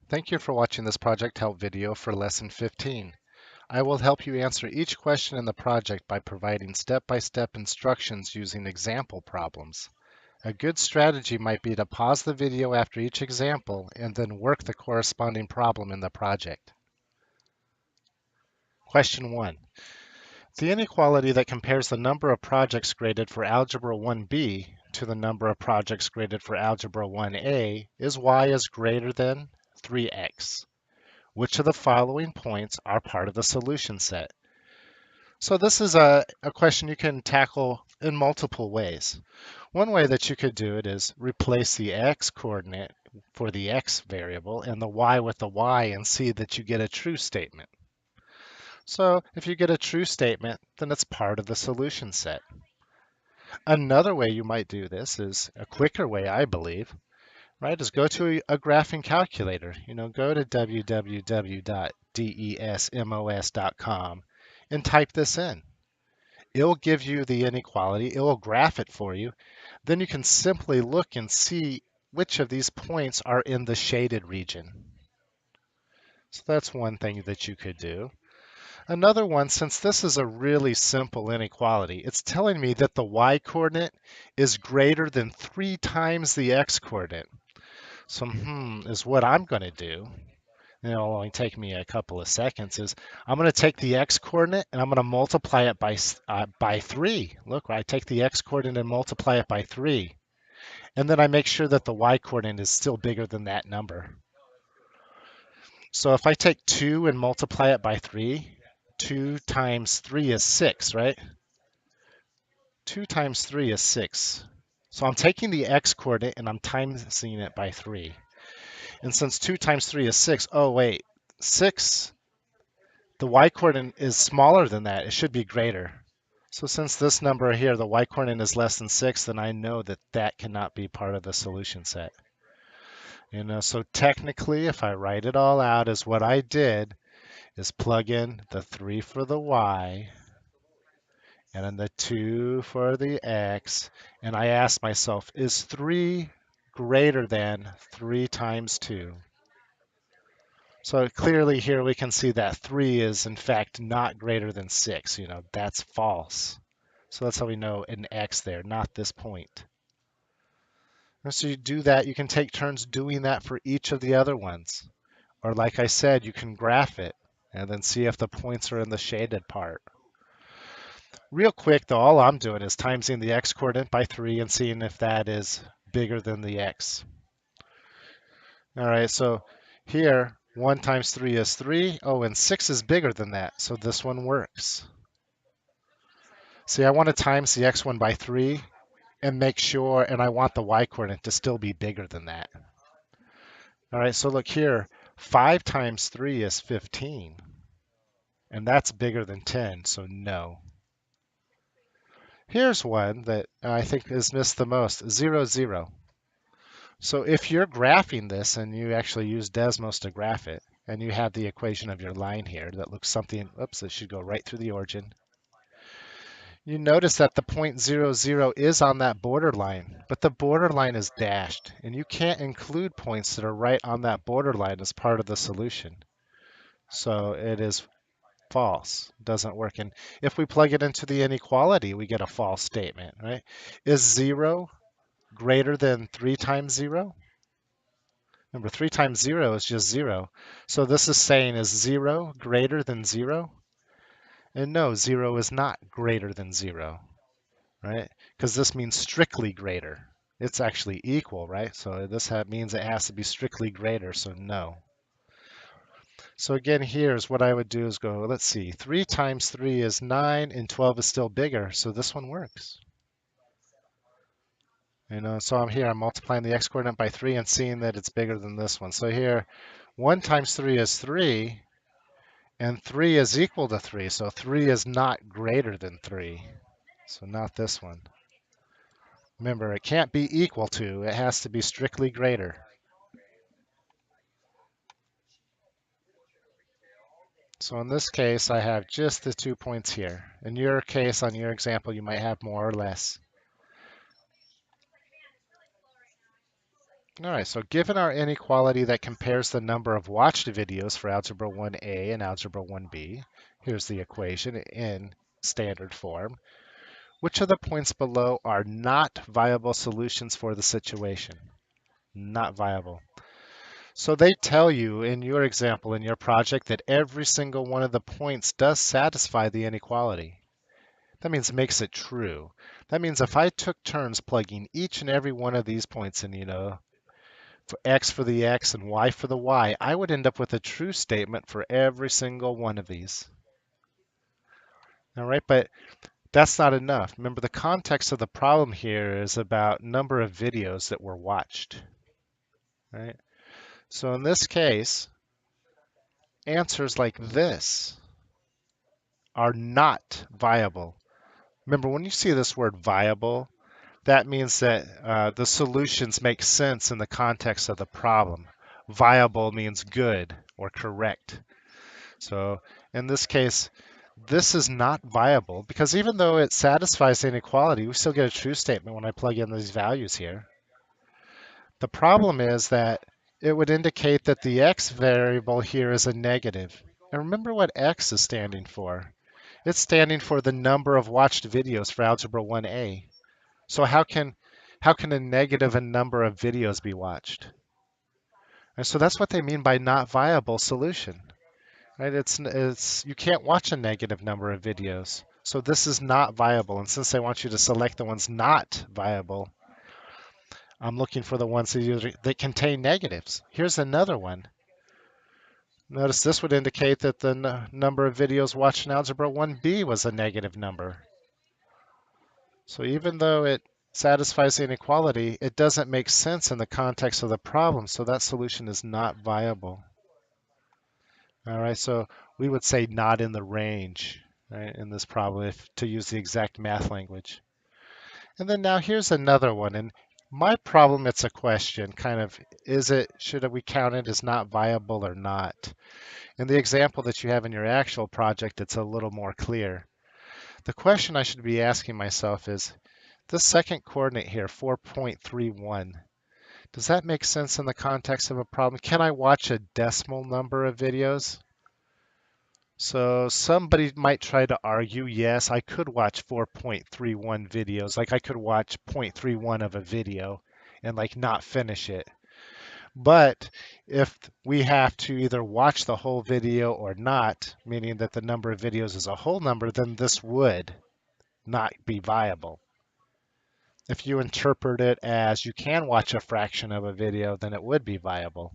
Thank you for watching this project help video for lesson 15. I will help you answer each question in the project by providing step-by-step instructions using example problems. A good strategy might be to pause the video after each example and then work the corresponding problem in the project. Question 1. The inequality that compares the number of projects graded for Algebra 1b to the number of projects graded for Algebra 1a is y is greater than 3x. Which of the following points are part of the solution set? So this is a question you can tackle in multiple ways. One way that you could do it is replace the x coordinate for the x variable and the y with the y and see that you get a true statement. So if you get a true statement, then it's part of the solution set. Another way you might do this is a quicker way, I believe, right, is go to a graphing calculator. Go to www.desmos.com and type this in. It'll give you the inequality. It will graph it for you. Then you can simply look and see which of these points are in the shaded region. So that's one thing that you could do. Another one, since this is a really simple inequality, it's telling me that the y-coordinate is greater than 3 times the x-coordinate. So, is what I'm going to do, and it'll only take me a couple of seconds, is I'm going to take the x-coordinate and I'm going to multiply it by 3. Look, I take the x-coordinate and multiply it by 3. And then I make sure that the y-coordinate is still bigger than that number. So if I take 2 and multiply it by 3, 2 times 3 is 6, right? 2 times 3 is 6. So I'm taking the x-coordinate and I'm timesing it by 3. And since 2 times 3 is 6, oh wait, 6, the y-coordinate is smaller than that. It should be greater. So since this number here, the y-coordinate is less than 6, then I know that that cannot be part of the solution set. So technically, if I write it all out as what I did, is plug in the 3 for the y, and then the 2 for the x, and I ask myself, is 3 greater than 3 times 2? So clearly here we can see that 3 is in fact not greater than 6. That's false. So that's how we know an x there, not this point. And so you do that, you can take turns doing that for each of the other ones. Or like I said, you can graph it and then see if the points are in the shaded part. Real quick though, all I'm doing is timesing the x coordinate by 3 and seeing if that is bigger than the x. All right, so here 1 times 3 is 3. Oh, and 6 is bigger than that, so this one works. See, I want to times the x1 by 3 and make sure, and I want the y-coordinate to still be bigger than that. All right, so look here, 5 times 3 is 15, and that's bigger than 10, so no. Here's one that I think is missed the most, 0, 0. So if you're graphing this and you actually use Desmos to graph it, and you have the equation of your line here that looks something, oops, it should go right through the origin. You notice that the point 0, 0 is on that borderline, but the borderline is dashed, and you can't include points that are right on that borderline as part of the solution. So it is false, doesn't work. And if we plug it into the inequality, we get a false statement, right? Is 0 greater than 3 times 0? Remember, 3 times 0 is just 0. So this is saying, is 0 greater than 0? And no, 0 is not greater than 0, right? Because this means strictly greater. It's actually equal, right? So this means it has to be strictly greater, so no. So again, here's what I would do is go, let's see, 3 times 3 is 9, and 12 is still bigger, so this one works. So I'm multiplying the x-coordinate by 3 and seeing that it's bigger than this one. So here, 1 times 3 is 3, and 3 is equal to 3, so 3 is not greater than 3. So not this one. Remember, it can't be equal to, it has to be strictly greater. So in this case, I have just the 2 points here. In your case, on your example, you might have more or less. All right, so given our inequality that compares the number of watched videos for Algebra 1A and Algebra 1B, here's the equation in standard form. Which of the points below are not viable solutions for the situation? Not viable. So they tell you in your example, in your project, that every single one of the points does satisfy the inequality. That means it makes it true. That means if I took turns plugging each and every one of these points in, for x for the x and y for the y, I would end up with a true statement for every single one of these. All right, but that's not enough. Remember, the context of the problem here is about number of videos that were watched, right? So in this case, answers like this are not viable. Remember, when you see this word viable, that means that the solutions make sense in the context of the problem. Viable means good or correct. So in this case, this is not viable because even though it satisfies the inequality, we still get a true statement when I plug in these values here. The problem is that it would indicate that the x variable here is a negative. And remember what x is standing for. It's standing for the number of watched videos for Algebra 1A. So how can a negative number of videos be watched? And so that's what they mean by not viable solution. Right? It's you can't watch a negative number of videos. So this is not viable. And since I want you to select the ones not viable, I'm looking for the ones that contain negatives. Here's another one. Notice this would indicate that the number of videos watched in Algebra 1B was a negative number. So even though it satisfies the inequality, it doesn't make sense in the context of the problem, so that solution is not viable. All right, so we would say not in the range, right, in this problem, to use the exact math language. And then now here's another one. And my problem, it's a question, kind of, should we count it as not viable or not? In the example that you have in your actual project, it's a little more clear. The question I should be asking myself is, this second coordinate here, 4.31, does that make sense in the context of a problem? Can I watch a decimal number of videos? So somebody might try to argue, yes, I could watch 4.31 videos. Like I could watch 0.31 of a video and like not finish it. But if we have to either watch the whole video or not, meaning that the number of videos is a whole number, then this would not be viable. If you interpret it as you can watch a fraction of a video, then it would be viable.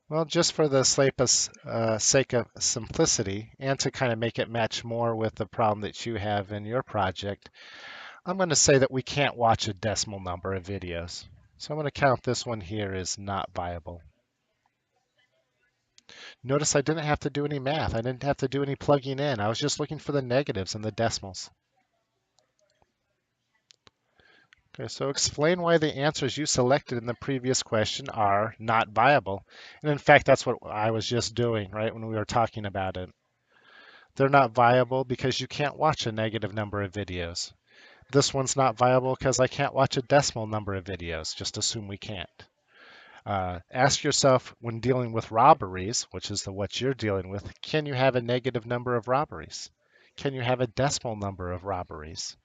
Well, just for the sake of simplicity and to kind of make it match more with the problem that you have in your project, I'm going to say that we can't watch a decimal number of videos. So I'm going to count this one here as not viable. Notice I didn't have to do any math. I didn't have to do any plugging in. I was just looking for the negatives and the decimals. Okay, so explain why the answers you selected in the previous question are not viable. And in fact, that's what I was just doing, right, when we were talking about it. They're not viable because you can't watch a negative number of videos. This one's not viable because I can't watch a decimal number of videos. Just assume we can't. Ask yourself when dealing with robberies, which is what you're dealing with, can you have a negative number of robberies? Can you have a decimal number of robberies?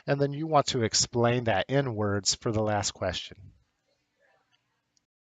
And then you want to explain that in words for the last question.